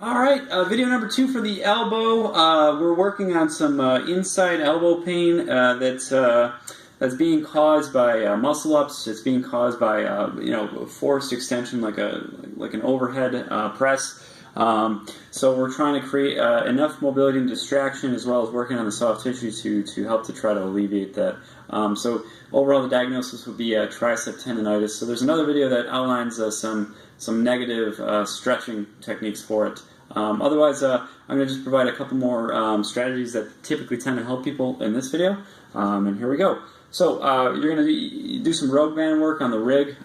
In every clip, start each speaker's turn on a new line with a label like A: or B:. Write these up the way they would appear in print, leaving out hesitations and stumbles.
A: All right, video number 2 for the elbow. We're working on some inside elbow pain that's being caused by muscle ups. It's being caused by forced extension, like an overhead press. So we're trying to create enough mobility and distraction, as well as working on the soft tissue to help to try to alleviate that. So overall, the diagnosis would be tricep tendonitis. So there's another video that outlines some negative stretching techniques for it. Otherwise, I'm going to just provide a couple more strategies that typically tend to help people in this video. And here we go. So you're going to do some rogue band work on the rig.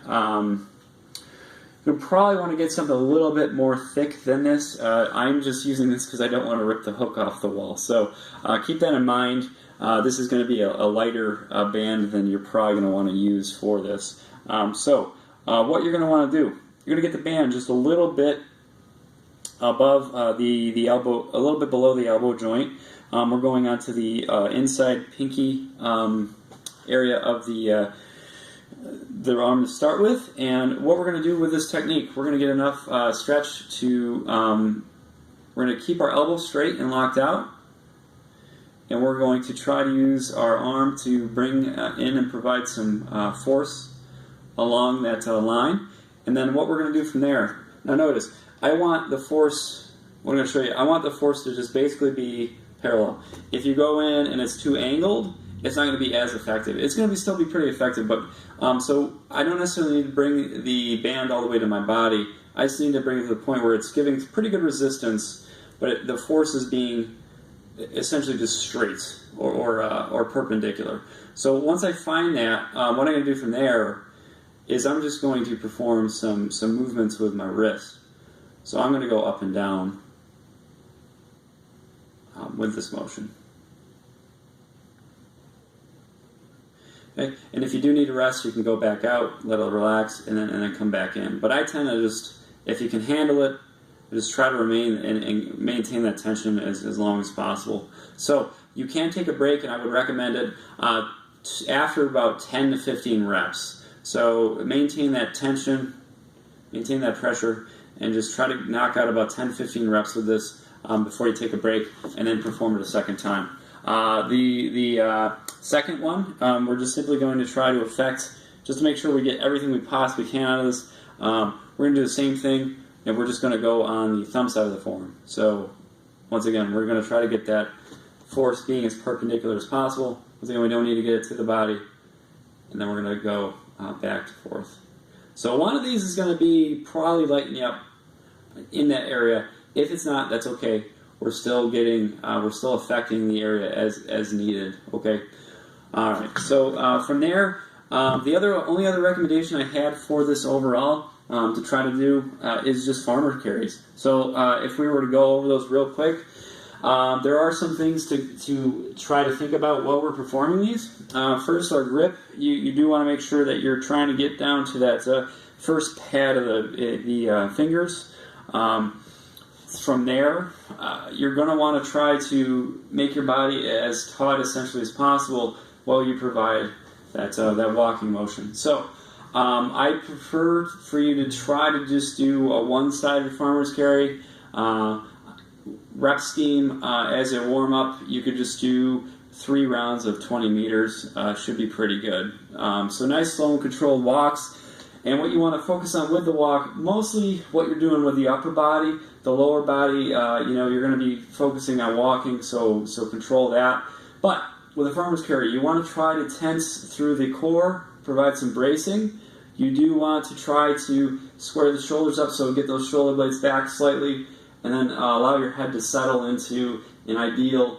A: You'll probably want to get something a little bit more thick than this. I'm just using this because I don't want to rip the hook off the wall. So keep that in mind. This is going to be a lighter band than you're probably going to want to use for this. What you're going to want to do, you're going to get the band just a little bit above the elbow, a little bit below the elbow joint. We're going onto the inside pinky area of the arm to start with, and what we're going to do with this technique, we're going to get enough stretch to, we're going to keep our elbow straight and locked out, and we're going to try to use our arm to bring in and provide some force along that line. And then what we're going to do from there, now notice, I want the force, what I'm going to show you, I want the force to just basically be parallel. If you go in and it's too angled, it's not going to be as effective. It's going to still be pretty effective, but so I don't necessarily need to bring the band all the way to my body. I just need to bring it to the point where it's giving pretty good resistance, but the force is being essentially just straight or perpendicular. So once I find that, what I'm going to do from there is I'm just going to perform some movements with my wrist. So I'm going to go up and down with this motion. Okay? And if you do need to rest, you can go back out, let it relax, and then come back in. But I tend to just, if you can handle it, just try to remain and maintain that tension as long as possible. So you can take a break, and I would recommend it after about 10 to 15 reps. So maintain that tension, maintain that pressure, and just try to knock out about 10-15 reps with this before you take a break, and then perform it a second time. The second one, we're just simply going to try to affect, just to make sure we get everything we possibly can out of this. We're going to do the same thing, and we're just going to go on the thumb side of the forearm. So once again, we're going to try to get that force being as perpendicular as possible. Once again, we don't need to get it to the body, and then we're going to go back and forth. So one of these is going to be probably lighten you up in that area. If it's not, that's okay. We're still getting, we're still affecting the area as needed. Okay. All right. So from there, the only other recommendation I had for this overall to try to do is just farmer carries. So if we were to go over those real quick, there are some things to try to think about while we're performing these. First, our grip. You do want to make sure that you're trying to get down to that first pad of the fingers. From there, you're going to want to try to make your body as taut essentially as possible while you provide that walking motion. So I prefer for you to try to just do a one-sided farmer's carry. Rep scheme, as a warm-up, you could just do 3 rounds of 20 meters. Should be pretty good. So nice, slow, and controlled walks. And what you want to focus on with the walk, mostly what you're doing with the upper body, the lower body, you're going to be focusing on walking, so control that. But with a farmer's carry, you want to try to tense through the core, provide some bracing. You do want to try to square the shoulders up, so get those shoulder blades back slightly, and then allow your head to settle into an ideal,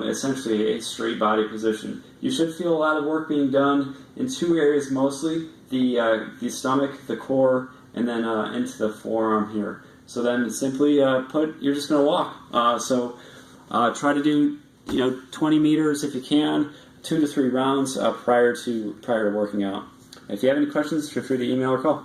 A: essentially a straight body position. You should feel a lot of work being done in 2 areas mostly, the stomach, the core, and then into the forearm here. So then simply you're just going to walk. So try to do 20 meters if you can, 2 to 3 rounds prior to working out. If you have any questions, feel free to email or call.